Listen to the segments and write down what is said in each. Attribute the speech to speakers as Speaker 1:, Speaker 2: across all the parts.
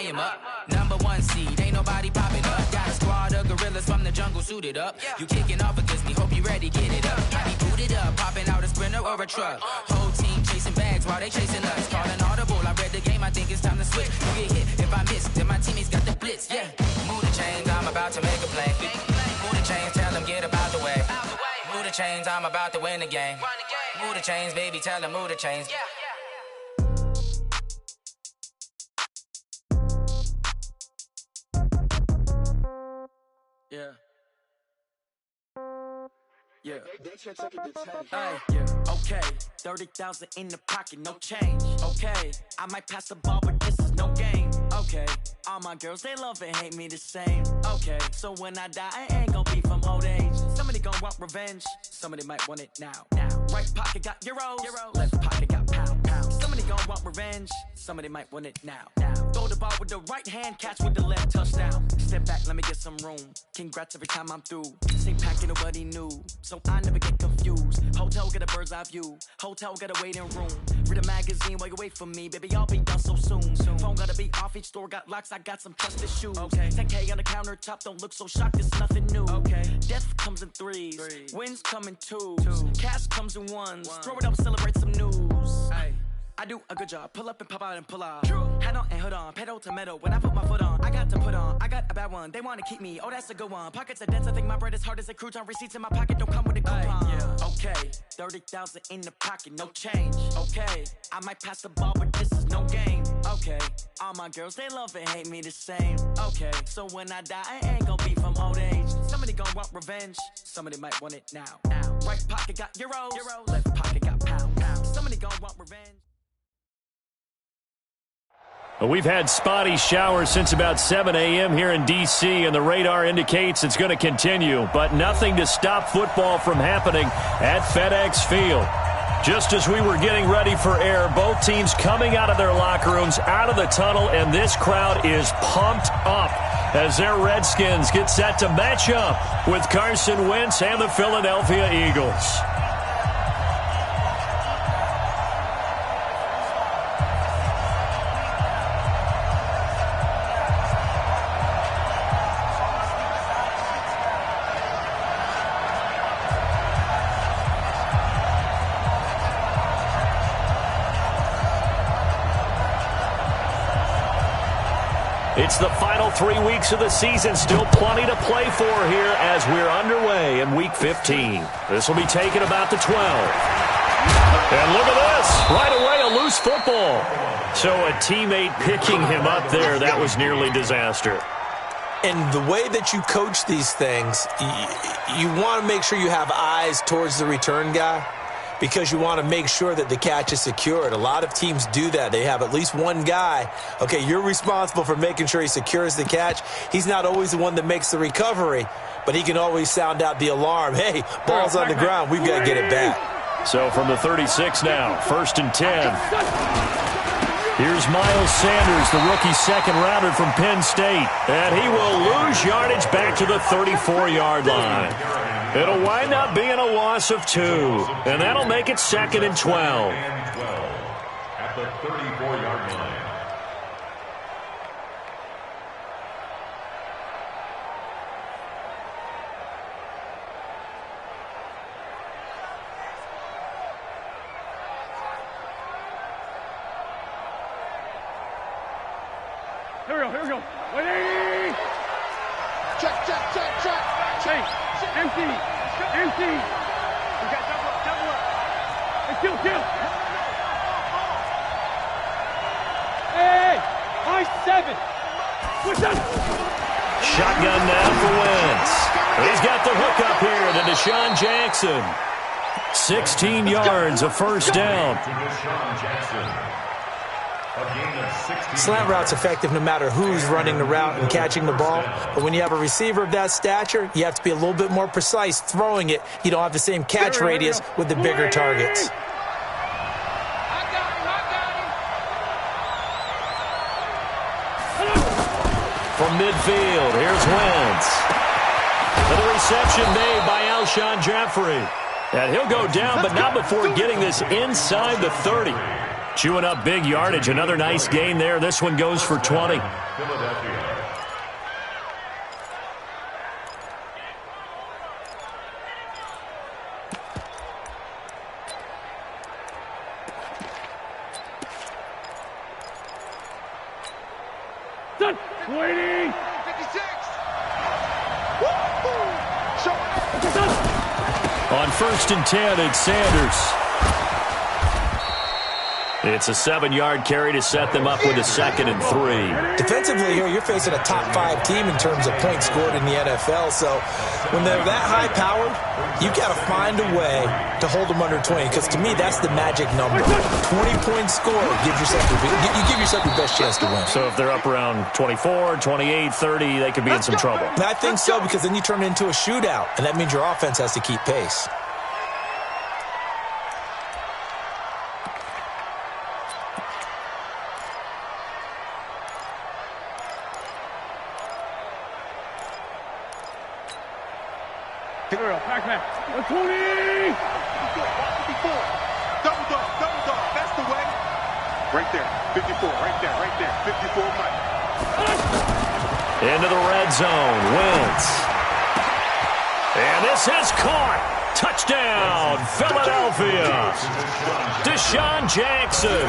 Speaker 1: him up. Number one seed, ain't nobody popping up. Got a squad of gorillas from the jungle suited up. You kicking off against me, hope you ready, get it up. I be booted up, popping out a Sprinter or a truck. Whole team chasing bags while they chasing us. Calling audible, I read the game, I think it's time to switch. You get hit if I miss, then my teammates got the blitz, yeah. Move the chains, I'm about to make a play. Move the chains, tell them get about the way. Move the chains, I'm about to win the game. Move the chains, baby, tell them move the chains. Yeah. Yeah. Hey, yeah. Okay. 30,000 in the pocket, no change. Okay. I might pass the ball, but this is no game. Okay. All my girls, they love and hate me the same. Okay. So when I die, I ain't gonna be from old age. Somebody gonna want revenge. Somebody might want it now. Right pocket got euros. Left pocket got pounds. Somebody gonna want revenge. Somebody might want it now. Throw the ball with the right hand, catch with the left, touchdown. Step back, let me get some room. Congrats every time I'm through. Same pack and nobody knew, so I never get confused. Hotel get a bird's eye view. Hotel got a waiting room. Read a magazine while you wait for me, baby. I'll be done so soon. Phone gotta be off, each store got locks. I got some trusted shoes. Okay. 10K on the countertop, don't look so shocked. It's nothing new. Okay. Death comes in threes. Wins come in twos. Cash comes in ones. Throw it up, celebrate some news. Ay. I do a good job. Pull up and pop out and pull out. Head on and hood on. Pedal to metal. When I put my foot on, I got to put on. I got a bad one. They want to keep me. Oh, that's a good one. Pockets are dense. I think my bread is hard as a crouton. Receipts in my pocket don't come with a coupon. Yeah. Okay. 30,000 in the pocket. No change. Okay. I might pass the ball, but this is no game. Okay. All my girls, they love and hate me the same. Okay. So when I die, I ain't gonna be from old age. Somebody gonna want revenge. Somebody might want it now. Right pocket got euros. Left pocket got pounds. Somebody gonna want revenge.
Speaker 2: Well, we've had spotty showers since about 7 a.m. here in D.C., and the radar indicates it's going to continue, but nothing to stop football from happening at FedEx Field. Just as we were getting ready for air, both teams coming out of their locker rooms, out of the tunnel, and this crowd is pumped up as their Redskins get set to match up with Carson Wentz and the Philadelphia Eagles. It's the final 3 weeks of the season. Still plenty to play for here as we're underway in Week 15. This will be taken about the 12. And look at this. Right away, a loose football. So a teammate picking him up there, that was nearly disaster.
Speaker 3: And the way that you coach these things, you want to make sure you have eyes towards the return guy, because you want to make sure that the catch is secured. A lot of teams do that. They have at least one guy. Okay, you're responsible for making sure he secures the catch. He's not always the one that makes the recovery, but he can always sound out the alarm. Hey, ball's on the ground. We've got to get it back.
Speaker 2: So from the 36 now, 1st and 10. Here's Miles Sanders, the rookie second-rounder from Penn State. And he will lose yardage back to the 34-yard line. It'll wind up being a loss of 2, and that'll make it 2nd and 12.
Speaker 4: At the 34-yard line.
Speaker 5: Here we go. Wait! Check. Hey, empty. We got double up. Hey, kill. Hey, high 7. What's up?
Speaker 2: Shotgun now for Wentz. He's got the hook up here to Deshaun Jackson. 16 yards, a first down.
Speaker 3: Slant route's effective no matter who's running the route and catching the ball. But when you have a receiver of that stature, you have to be a little bit more precise throwing it. You don't have the same catch radius with the bigger targets.
Speaker 2: From midfield, here's Wentz. And the reception made by Alshon Jeffrey. And he'll go down, but not before getting this inside the 30. Chewing up big yardage. Another nice gain there. This one goes for 20.
Speaker 4: Philadelphia.
Speaker 5: Done. 20.
Speaker 6: 56.
Speaker 2: On 1st and 10, it's Sanders. It's a 7-yard carry to set them up with a 2nd and 3.
Speaker 3: Defensively here, you're facing a top 5 team in terms of points scored in the NFL. So when they're that high-powered, you got to find a way to hold them under 20. Because to me, that's the magic number. 20 points scored, you give yourself your best chance to win.
Speaker 2: So if they're up around 24, 28, 30, they could be in some trouble.
Speaker 3: And I think so, because then you turn it into a shootout, and that means your offense has to keep pace.
Speaker 5: Pack man. 20.
Speaker 6: 54. Double dog. That's the way. Right there. 54. Right there. 54 Mike.
Speaker 2: Into the red zone. Wentz. And this is caught. Touchdown, Philadelphia. Deshaun Jackson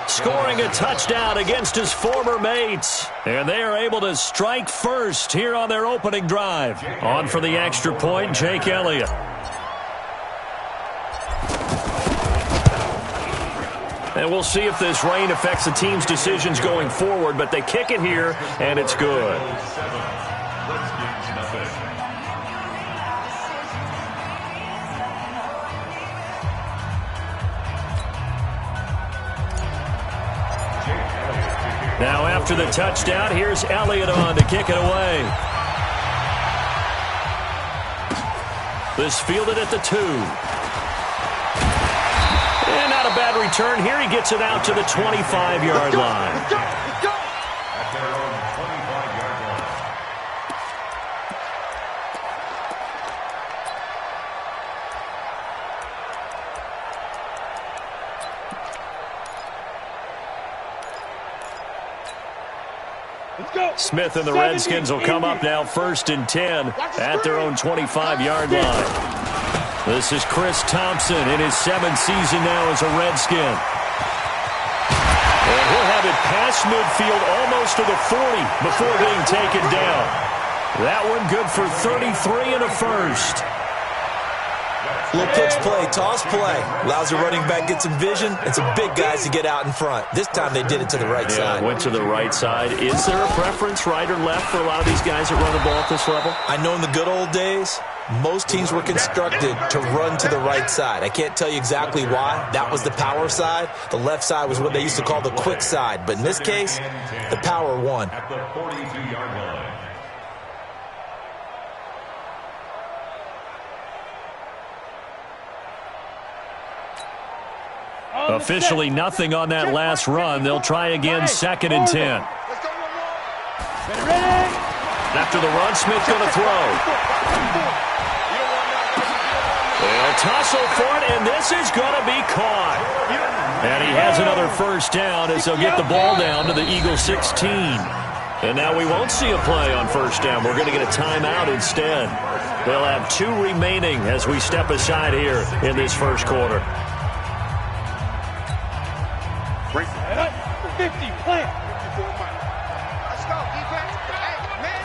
Speaker 2: scoring a touchdown against his former mates. And they are able to strike first here on their opening drive. On for the extra point, Jake Elliott. And we'll see if this rain affects the team's decisions going forward, but they kick it here, and it's good. Now after the touchdown, here's Elliott on to kick it away. This fielded at the 2. And not a bad return here. He gets it out to the 25-yard line.
Speaker 4: At their own 25-yard line.
Speaker 2: Smith and the Redskins will come up now 1st and 10 at their own 25-yard line. This is Chris Thompson in his 7th season now as a Redskin. And he'll have it past midfield almost to the 40 before being taken down. That one good for 33 and a first.
Speaker 3: Little pitch play, toss play. Allows the running back to get some vision and some big guys to get out in front. This time they did it to the right side.
Speaker 2: Went to the right side. Is there a preference, right or left, for a lot of these guys that run the ball at this level?
Speaker 3: I know in the good old days, most teams were constructed to run to the right side. I can't tell you exactly why. That was the power side. The left side was what they used to call the quick side. But in this case, the power won.
Speaker 4: At the 42-yard line.
Speaker 2: Officially nothing on that last run. They'll try again 2nd and 10. After the run, Smith going to throw. They'll tussle for it, and this is going to be caught. And he has another first down as they'll get the ball down to the Eagles 16. And now we won't see a play on first down. We're going to get a timeout instead. They'll have 2 remaining as we step aside here in this first quarter.
Speaker 5: 50, plant.
Speaker 6: Let's go, defense. Hey, man.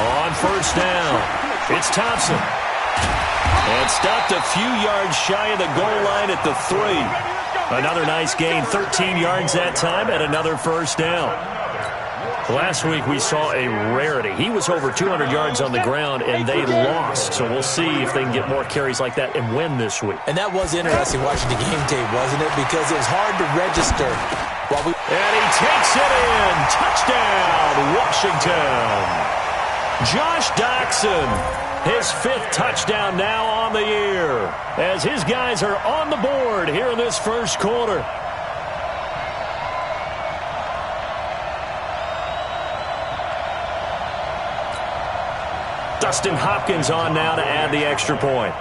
Speaker 2: On first down, it's Thompson. And stopped a few yards shy of the goal line at the 3. Another nice gain, 13 yards that time, and another first down. Last week we saw a rarity. He was over 200 yards on the ground, and they lost. So we'll see if they can get more carries like that and win this week.
Speaker 3: And that was interesting watching the game tape, wasn't it? Because it was hard to register.
Speaker 2: And he takes it in. Touchdown, Washington. Josh Doctson, his 5th touchdown now on the year, as his guys are on the board here in this first quarter. Dustin Hopkins on now to add the extra point.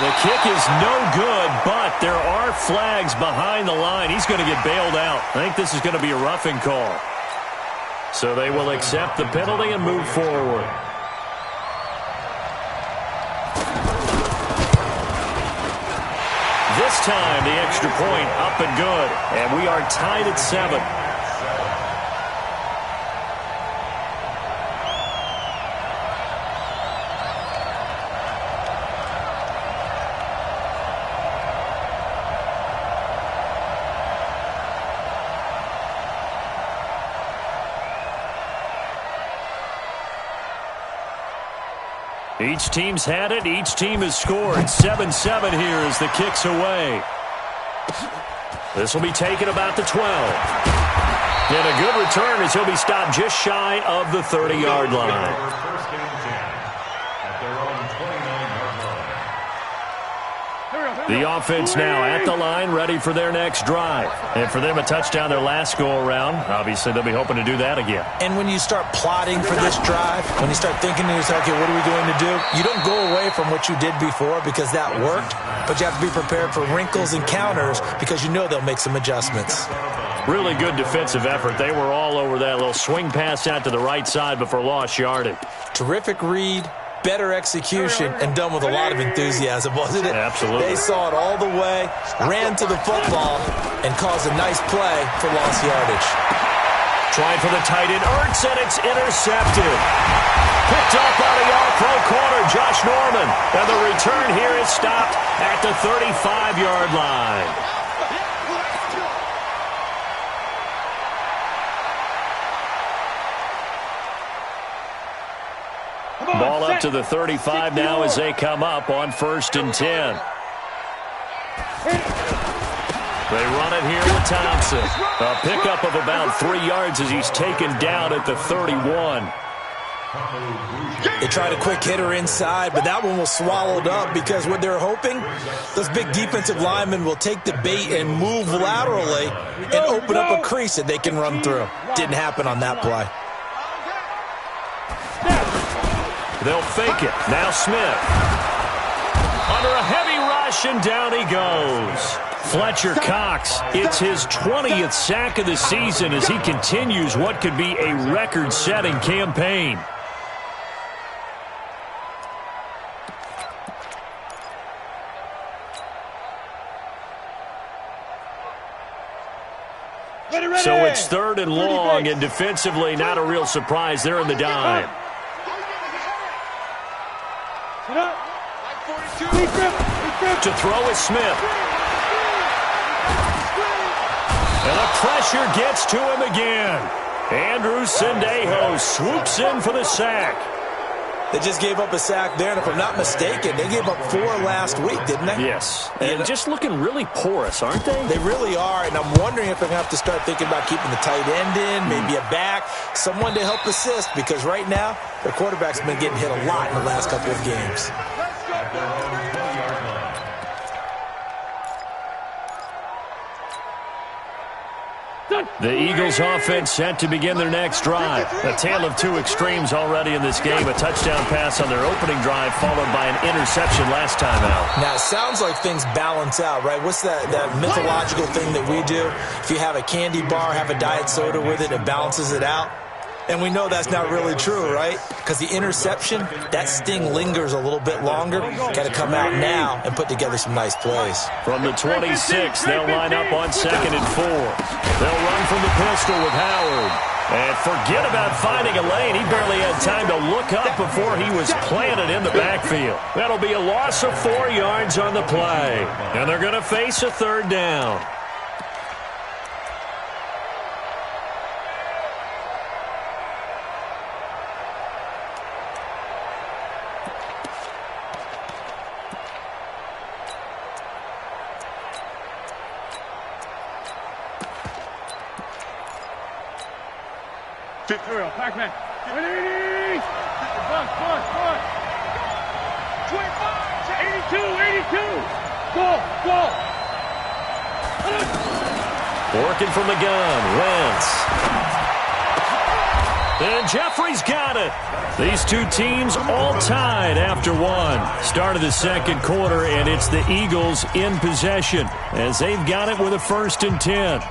Speaker 2: And the kick is no good, but there are flags behind the line. He's going to get bailed out. I think this is going to be a roughing call. So they will accept the penalty and move forward. This time, the extra point up and good. And we are tied at 7. Each team's had it. Each team has scored. 7-7 here as the kick's away. This will be taken about the 12. And a good return as he'll be stopped just shy of the 30-yard line.
Speaker 4: First and 10 at their own 29-yard line.
Speaker 2: The offense now at the line, ready for their next drive. And for them, a touchdown their last go-around. Obviously, they'll be hoping to do that again.
Speaker 3: And when you start plotting for this drive, when you start thinking to yourself, okay, what are we going to do? You don't go away from what you did before because that worked, but you have to be prepared for wrinkles and counters because you know they'll make some adjustments.
Speaker 2: Really good defensive effort. They were all over that little swing pass out to the right side before lost yardage.
Speaker 3: Terrific read, better execution, and done with a lot of enthusiasm, wasn't it?
Speaker 2: Absolutely.
Speaker 3: They saw it all the way, ran to the football, and caused a nice play for lost yardage.
Speaker 2: Trying for the tight end, Ertz, and it's intercepted. Picked up by the all-pro corner, Josh Norman. And the return here is stopped at the 35-yard line. Ball up to the 35 now as they come up on 1st and 10. They run it here with Thompson. A pickup of about 3 yards as he's taken down at the 31.
Speaker 3: They tried a quick hitter inside, but that one was swallowed up because what they're hoping, those big defensive linemen will take the bait and move laterally and open up a crease that they can run through. Didn't happen on that play.
Speaker 2: They'll fake it. Now Smith. Under a heavy rush, and down he goes. Fletcher Cox, it's his 20th sack of the season as he continues what could be a record-setting campaign. So it's 3rd and long, and defensively not a real surprise. They're in the dime. To throw is Smith. And the pressure gets to him again. Andrew Sendejo swoops in for the sack.
Speaker 3: They just gave up a sack there, and if I'm not mistaken, they gave up 4 last week, didn't they?
Speaker 2: Yes. And just looking really porous, aren't they?
Speaker 3: They really are, and I'm wondering if they're going to have to start thinking about keeping the tight end in, maybe a back, someone to help assist, because right now, their quarterback's been getting hit a lot in the last couple of games.
Speaker 2: The Eagles offense set to begin their next drive. A tale of 2 extremes already in this game. A touchdown pass on their opening drive followed by an interception last time out.
Speaker 3: Now, it sounds like things balance out, right? What's that mythological thing that we do? If you have a candy bar, have a diet soda with it, it balances it out. And we know that's not really true, right? Because the interception, that sting lingers a little bit longer. Got to come out now and put together some nice plays.
Speaker 2: From the 26, they'll line up on 2nd and 4. They'll run from the pistol with Howard. And forget about finding a lane. He barely had time to look up before he was planted in the backfield. That'll be a loss of 4 yards on the play. And they're going to face a 3rd down.
Speaker 5: Pac-Man. 80! Buck. 82! Go!
Speaker 2: Working from the gun, Wentz. And Jeffrey's got it. These two teams all tied after one. Start of the second quarter, and it's the Eagles in possession as they've got it with a 1st and 10.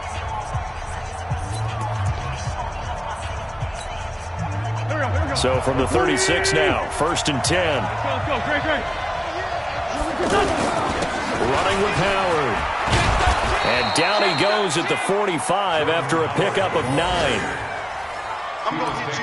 Speaker 2: So from the 36 now, 1st and 10.
Speaker 5: Let's go. Great.
Speaker 2: Running with Howard. And down he goes at the 45 after a pickup of 9.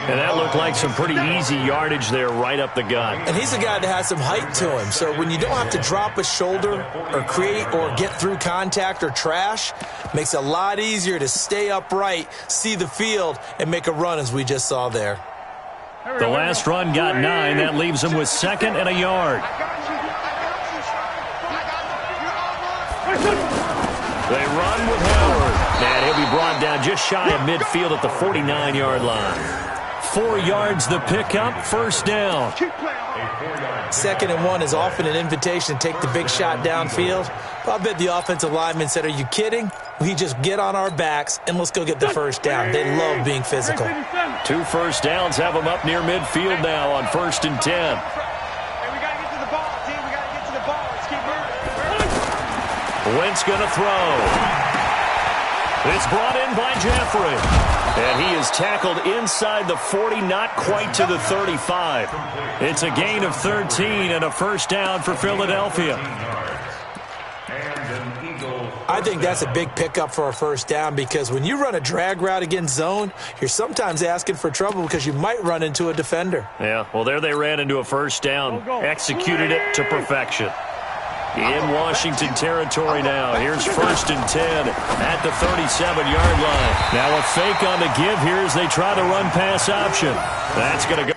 Speaker 2: And that looked like some pretty easy yardage there right up the gut.
Speaker 3: And he's a guy that has some height to him. So when you don't have to drop a shoulder or create or get through contact or trash, makes it a lot easier to stay upright, see the field, and make a run as we just saw there.
Speaker 2: The last run got 9. That leaves him with 2nd and a yard. They run with Howard. And he'll be brought down just shy of midfield at the 49-yard line. 4 yards the pickup, 1st down.
Speaker 3: 2nd and 1 is often an invitation to take the big shot downfield. But I bet the offensive lineman said, are you kidding? We just get on our backs and let's go get the 1st down. They love being physical.
Speaker 2: 2 first downs have them up near midfield now on 1st and 10.
Speaker 5: Hey, we got to get to the ball, team. We got to get to the ball. Let's keep moving.
Speaker 2: Wentz going to throw. It's brought in by Jeffrey. And he is tackled inside the 40, not quite to the 35. It's a gain of 13 and a 1st down for Philadelphia.
Speaker 3: I think that's a big pickup for a 1st down because when you run a drag route against zone, you're sometimes asking for trouble because you might run into a defender.
Speaker 2: Yeah, well, there they ran into a 1st down, executed it to perfection. In Washington territory now. Here's 1st and 10 at the 37-yard line. Now a fake on the give here as they try to run pass option. That's going to go.